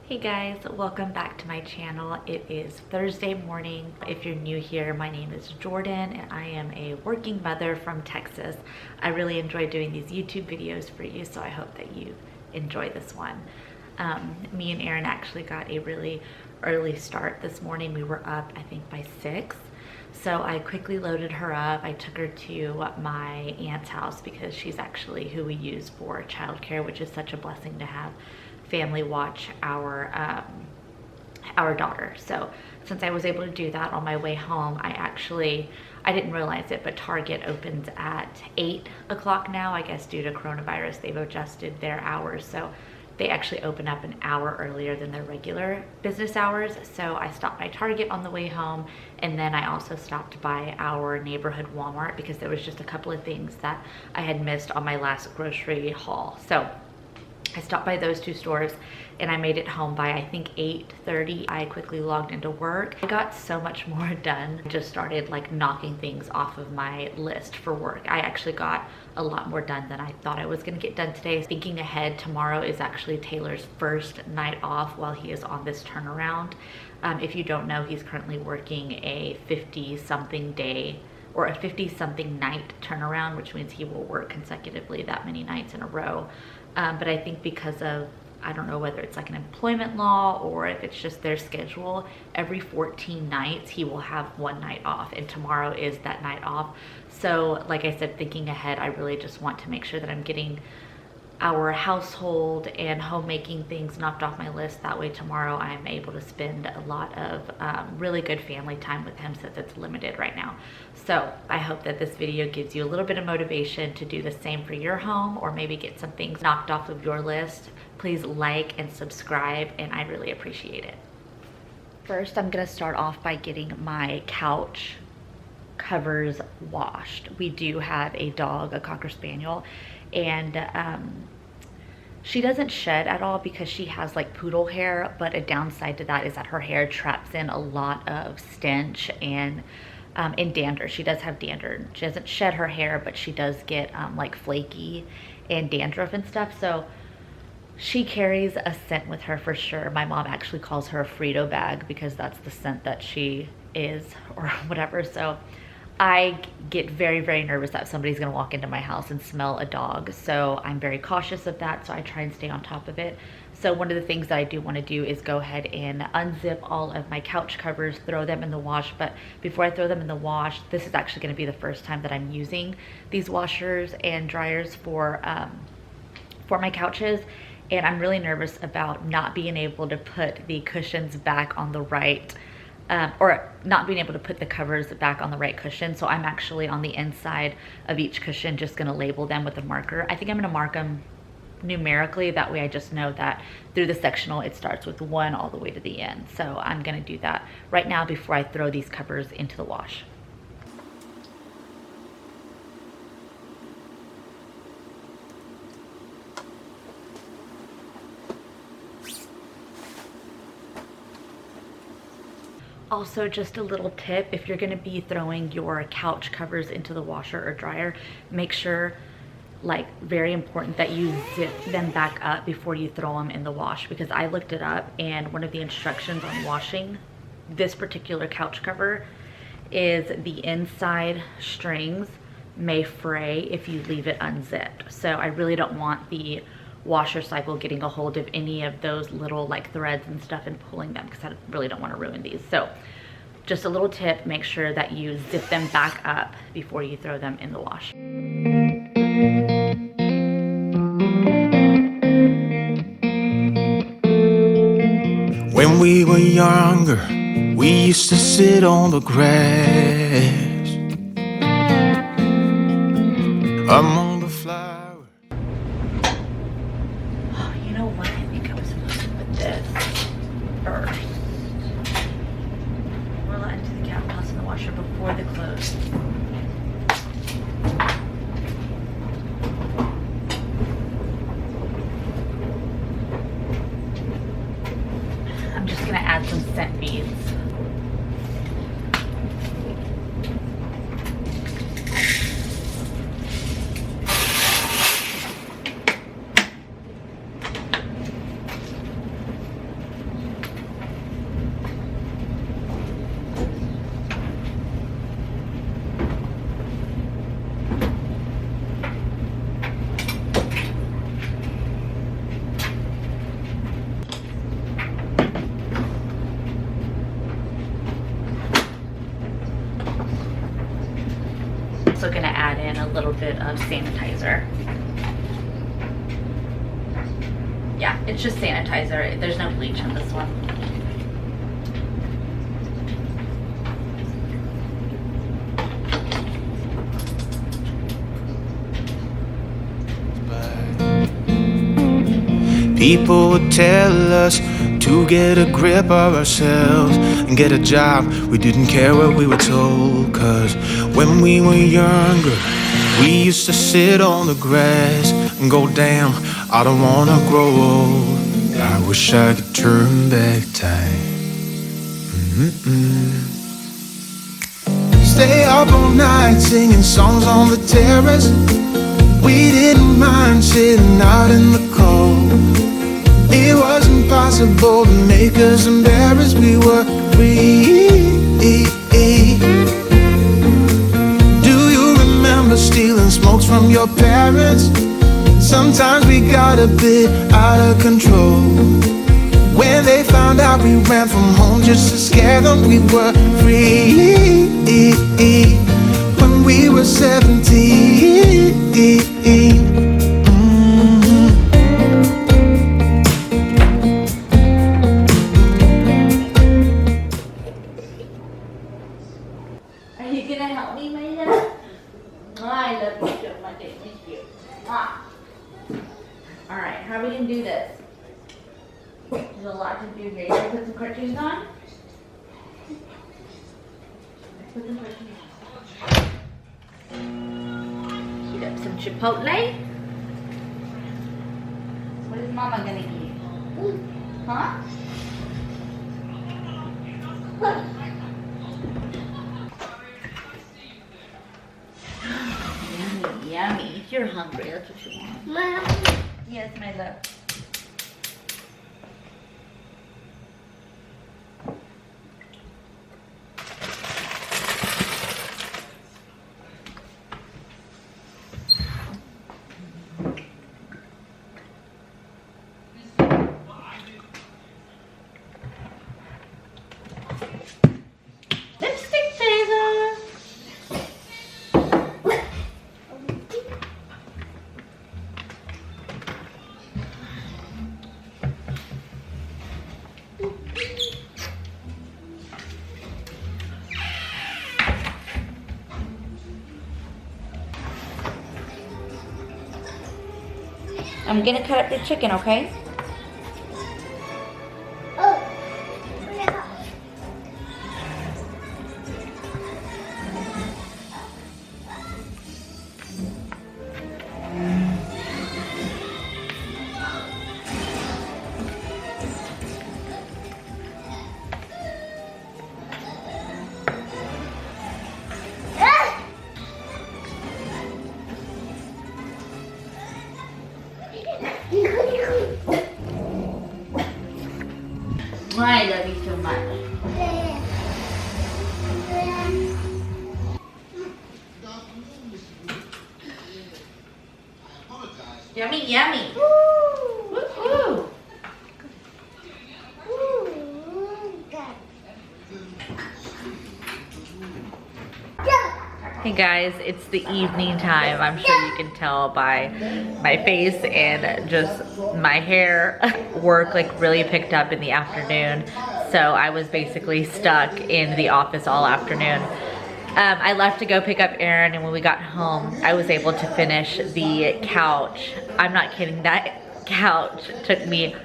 Hey guys, welcome back to my channel. It is Thursday morning. If you're new here, my name is Jordan and I am a working mother from Texas. I really enjoy doing these YouTube videos for you, so I hope that you enjoy this one. Me and Erin actually got a really early start this morning. We were up, I think, by 6. So I quickly loaded her up. I took her to my aunt's house because she's actually who we use for childcare, which is such a blessing to have family watch our daughter. So since I was able to do that on my way home, I didn't realize it, but Target opens at 8 o'clock now. I guess due to coronavirus, they've adjusted their hours. So they actually open up an hour earlier than their regular business hours. So I stopped by Target on the way home, and then I also stopped by our neighborhood Walmart because there was just a couple of things that I had missed on my last grocery haul. So I stopped by those two stores and I made it home by, I think, 8:30. I quickly logged into work. I got so much more done. I just started like knocking things off of my list for work. I actually got a lot more done than I thought I was gonna get done today. Thinking ahead, tomorrow is actually Taylor's first night off while he is on this turnaround. If you don't know, he's currently working a 50-something day or a 50-something night turnaround, which means he will work consecutively that many nights in a row. But I think because of, I don't know whether it's like an employment law or if it's just their schedule, every 14 nights he will have one night off, and tomorrow is that night off. So like I said, thinking ahead, I really just want to make sure that I'm getting our household and homemaking things knocked off my list. That way tomorrow I'm able to spend a lot of really good family time with him since it's limited right now. So I hope that this video gives you a little bit of motivation to do the same for your home, or maybe get some things knocked off of your list. Please like and subscribe, and I really appreciate it. First, I'm gonna start off by getting my couch covers washed. We do have a dog, a Cocker Spaniel, and she doesn't shed at all because she has like poodle hair, but a downside to that is that her hair traps in a lot of stench and dander. She does have dander. She doesn't shed her hair, but she does get like flaky and dandruff and stuff. So she carries a scent with her for sure. My mom actually calls her a Frito bag because that's the scent that she is, or whatever. So I get very, very nervous that somebody's gonna walk into my house and smell a dog. So I'm very cautious of that. So I try and stay on top of it. So one of the things that I do wanna do is go ahead and unzip all of my couch covers, throw them in the wash. But before I throw them in the wash, this is actually gonna be the first time that I'm using these washers and dryers for my couches. And I'm really nervous about not being able to put the cushions back on the right, or not being able to put the covers back on the right cushion. So I'm actually on the inside of each cushion just gonna label them with a marker. I think I'm gonna mark them numerically. That way I just know that through the sectional it starts with 1 all the way to the end. So I'm gonna do that right now before I throw these covers into the wash. Also, just a little tip, if you're gonna be throwing your couch covers into the washer or dryer, make sure, like very important, that you zip them back up before you throw them in the wash, because I looked it up and one of the instructions on washing this particular couch cover is the inside strings may fray if you leave it unzipped. So I really don't want the washer cycle getting a hold of any of those little like threads and stuff and pulling them, because I really don't want to ruin these. So just a little tip, make sure that you zip them back up before you throw them in the wash. When we were younger, we used to sit on the grass among the flowers. Oh, you know what? I think I was supposed to put this first. Roll it into the cat toss in the washer before the clothes. I'm just gonna add some scent beads. and a little bit of sanitizer. Yeah, it's just sanitizer. There's no bleach in this one. People would tell us to get a grip of ourselves and get a job. We didn't care what we were told, 'cause when we were younger, we used to sit on the grass and go, damn, I don't wanna grow old. I wish I could turn back time. Stay up all night singing songs on the terrace. We didn't mind sitting out in the cold. It wasn't possible to make us embarrassed. We were free. Do you remember stealing smokes from your parents? Sometimes we got a bit out of control. When they found out we ran from home just to scare them, we were free. When we were 17. Are you gonna help me, my love? I love you so much. I miss you. All right, how are we gonna do this? There's a lot to do here. You gonna put some cartoons on? Put some cartoons on. Heat up some chipotle. What is Mama gonna eat? Huh? Yummy, yummy. You're hungry. That's what you want. Mom. Yes, my love. Lipstick taser. I'm gonna cut up the chicken, okay? I love you so much. Yummy, yummy. Woo-hoo. Hey guys, it's the evening time. I'm sure you can tell by my face and just my hair. Work like really picked up in the afternoon, so I was basically stuck in the office all afternoon. I left to go pick up Aaron, and when we got home, I was able to finish the couch. I'm not kidding, that couch took me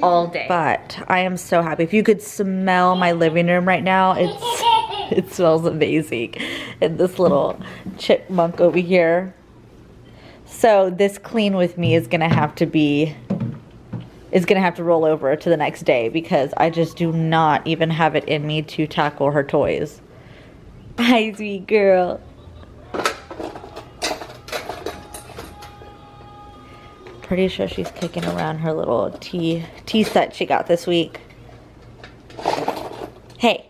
all day. But I am so happy. If you could smell my living room right now, it smells amazing. And this little chipmunk over here. So this clean with me is gonna have to roll over to the next day, because I just do not even have it in me to tackle her toys. Hi, sweet girl. Pretty sure she's kicking around her little tea set she got this week. Hey.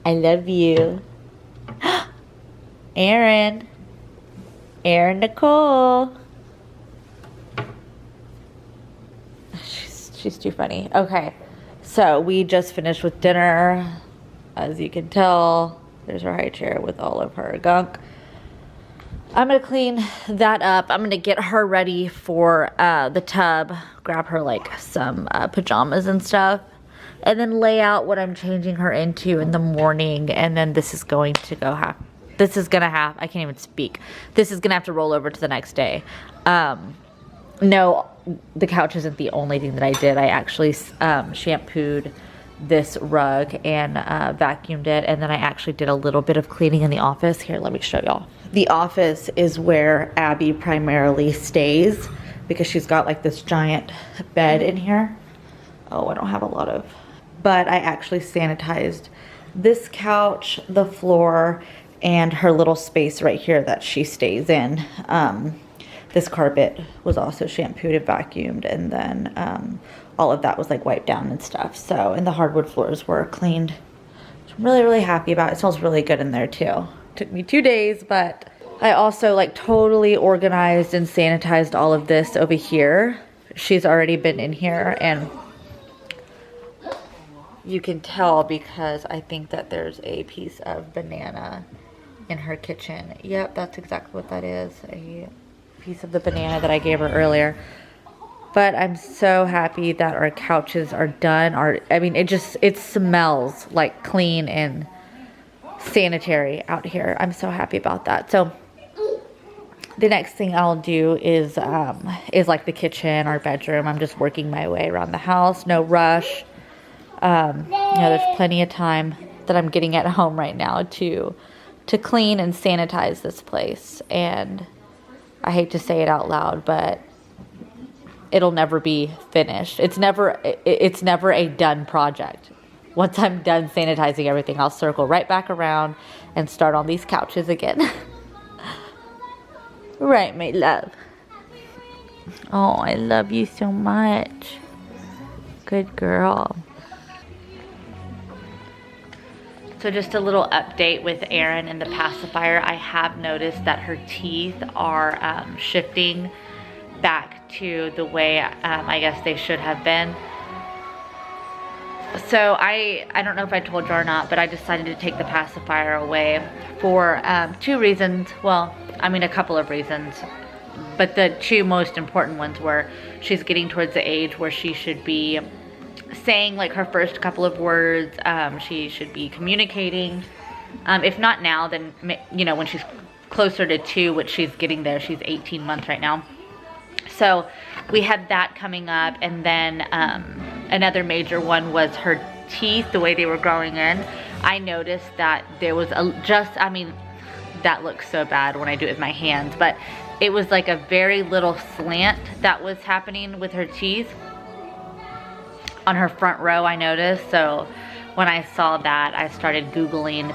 I love you. Aaron Nicole. She's too funny. Okay, so we just finished with dinner. As you can tell, there's her high chair with all of her gunk. I'm gonna clean that up. I'm gonna get her ready for the tub, grab her like some pajamas and stuff, and then lay out what I'm changing her into in the morning. And then this is going to go I can't even speak. This is gonna have to roll over to the next day. No, the couch isn't the only thing that I did. I actually shampooed this rug and vacuumed it, and then I actually did a little bit of cleaning in the office. Here, let me show y'all. The office is where Abby primarily stays because she's got like this giant bed in here. Oh, I don't have a lot of, but I actually sanitized this couch, the floor, and her little space right here that she stays in. This carpet was also shampooed and vacuumed, and then all of that was like wiped down and stuff. So, and the hardwood floors were cleaned, which I'm really, really happy about. It smells really good in there too. Took me 2 days, but I also like totally organized and sanitized all of this over here. She's already been in here, and you can tell because I think that there's a piece of banana in her kitchen. Yep, that's exactly what that is. A piece of the banana that I gave her earlier. But I'm so happy that our couches are done. It smells like clean and sanitary out here. I'm so happy about that. So the next thing I'll do is like the kitchen, our bedroom. I'm just working my way around the house. No rush. There's plenty of time that I'm getting at home right now to clean and sanitize this place. And I hate to say it out loud, but it'll never be finished. It's never a done project. Once I'm done sanitizing everything, I'll circle right back around and start on these couches again. Right, my love. Oh, I love you so much. Good girl. So just a little update with Erin and the pacifier. I have noticed that her teeth are shifting back to the way I guess they should have been. So I don't know if I told you or not, but I decided to take the pacifier away for 2 reasons. Well, I mean a couple of reasons, but the 2 most important ones were she's getting towards the age where she should be saying like her first couple of words. She should be communicating. If not now, then when she's closer to 2, which she's getting there. She's 18 months right now. So we had that coming up, and then another major one was her teeth, the way they were growing in. I noticed that there was that looks so bad when I do it with my hands, but it was like a very little slant that was happening with her teeth on her front row, I noticed. So when I saw that, I started Googling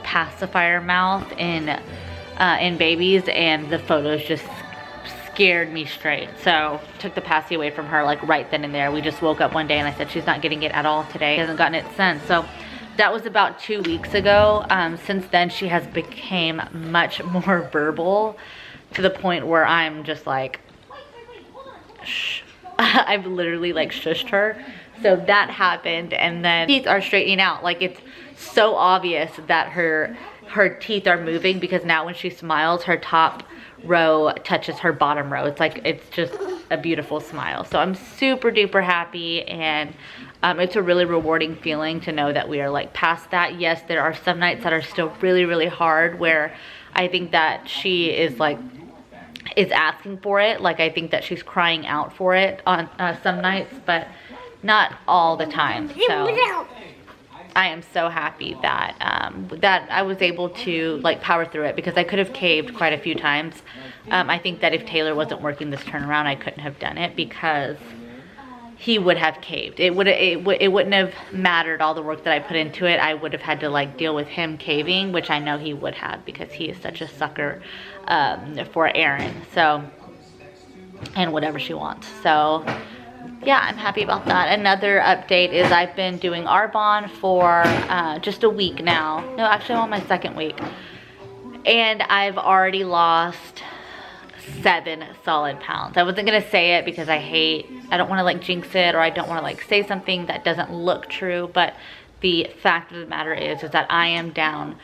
pacifier mouth in babies, and the photos just scared me straight. So took the Paci away from her like right then and there. We just woke up one day and I said she's not getting it at all today. She hasn't gotten it since. So that was about 2 weeks ago. Since then she has become much more verbal, to the point where I'm just like, shh. I've literally like shushed her. So that happened, and then teeth are straightening out. Like, it's so obvious that her teeth are moving, because now when she smiles, her top row touches her bottom row. It's just a beautiful smile. So I'm super duper happy, and it's a really rewarding feeling to know that we are like past that. Yes, there are some nights that are still really, really hard, where I think that she is asking for it. Like, I think that she's crying out for it on some nights, but not all the time. So I am so happy that that I was able to like power through it, because I could have caved quite a few times. I think that if Taylor wasn't working this turnaround, I couldn't have done it, because he would have caved. It wouldn't have mattered all the work that I put into it. I would have had to like deal with him caving, which I know he would have, because he is such a sucker for Erin. So, and whatever she wants. So yeah, I'm happy about that. Another update is I've been doing Arbonne for just a week now. No, actually I'm on my 2nd week. And I've already lost 7 solid pounds. I wasn't gonna say it because I don't wanna like jinx it, or I don't wanna like say something that doesn't look true, but the fact of the matter is that I am down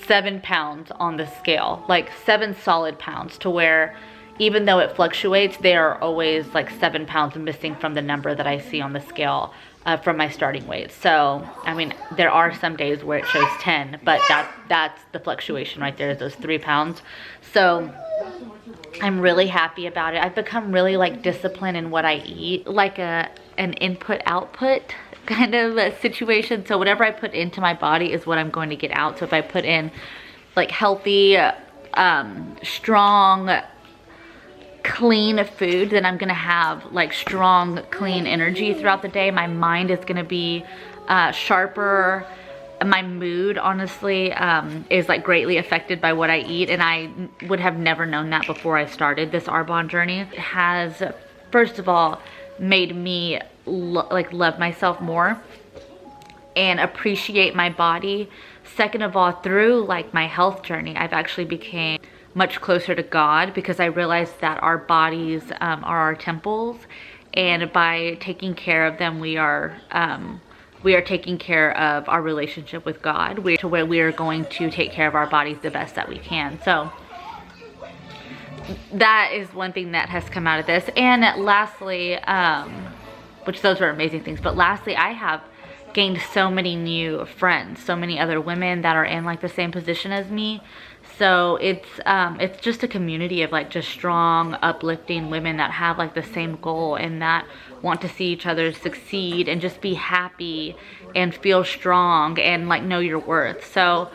7 pounds on the scale, like 7 solid pounds, to where even though it fluctuates, they are always like 7 pounds missing from the number that I see on the scale from my starting weight. So, I mean, there are some days where it shows 10, but that's the fluctuation right there, is those 3 pounds. So I'm really happy about it. I've become really like disciplined in what I eat, like an input-output kind of a situation. So whatever I put into my body is what I'm going to get out. So if I put in like healthy, strong, clean food, then I'm gonna have like strong, clean energy throughout the day. My mind is gonna be sharper. My mood, honestly, is like greatly affected by what I eat, and I would have never known that before I started this Arbonne journey. It has, first of all, made me love myself more and appreciate my body. Second of all, through like my health journey, I've actually became much closer to God, because I realized that our bodies are our temples, and by taking care of them, we are taking care of our relationship with God, to where we are going to take care of our bodies the best that we can. So that is one thing that has come out of this. And lastly, which those are amazing things, but lastly, I have gained so many new friends, so many other women that are in like the same position as me. So it's just a community of like just strong, uplifting women that have like the same goal, and that want to see each other succeed and just be happy and feel strong and like know your worth. So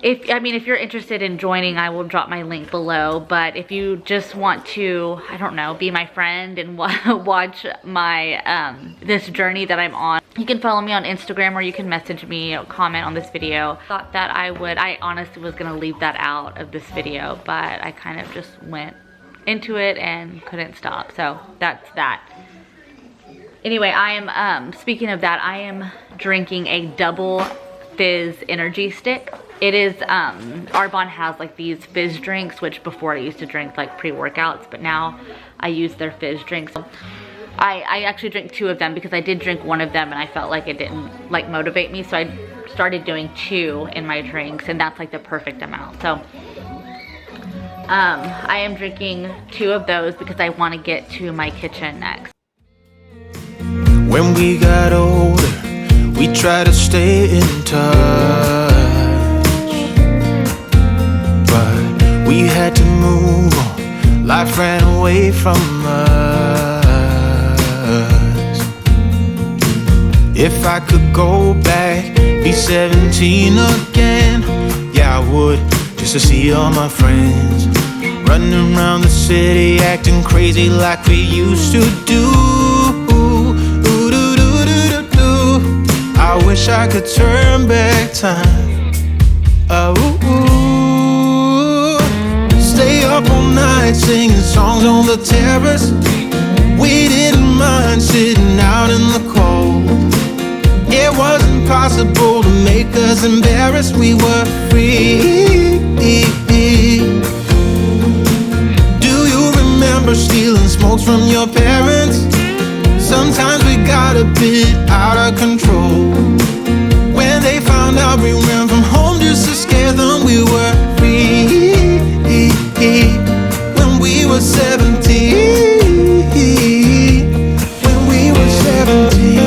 if you're interested in joining, I will drop my link below. But if you just want to, I don't know, be my friend and watch my this journey that I'm on, you can follow me on Instagram, or you can message me or comment on this video. Thought that I honestly was gonna leave that out of this video, but I kind of just went into it and couldn't stop. So that's that. Anyway, I am, speaking of that, I am drinking a double fizz energy stick. It is, Arbonne has like these fizz drinks, which before I used to drink like pre-workouts, but now I use their fizz drinks. I actually drink 2 of them, because I did drink 1 of them and I felt like it didn't like motivate me. So I started doing 2 in my drinks, and that's like the perfect amount. So I am drinking 2 of those because I want to get to my kitchen next. When we got older, we tried to stay in touch, but we had to move on. Life ran away from us. If I could go back, be 17 again, yeah, I would, just to see all my friends running around the city, acting crazy like we used to do. I wish I could turn back time. Stay up all night singing songs on the terrace. We didn't mind sitting out in the cold. It wasn't possible to make us embarrassed. We were free. Do you remember stealing smokes from your parents? Sometimes we got a bit out of control. When they found out we ran from home just to scare them, we were free. When we were 17. When we were 17.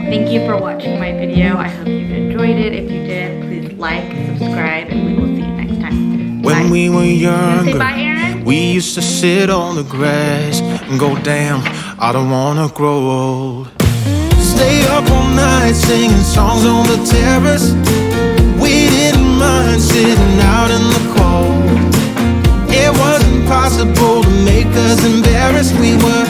Thank you for watching my video. I hope you enjoyed it. If you did, please like, subscribe, and we will see you next time. When Bye. we were younger, Say bye, Aaron. we used to sit on the grass and go, damn, I don't wanna grow old. Stay up all night singing songs on the terrace. We didn't mind sitting out in the cold. It wasn't possible to make us embarrassed. We were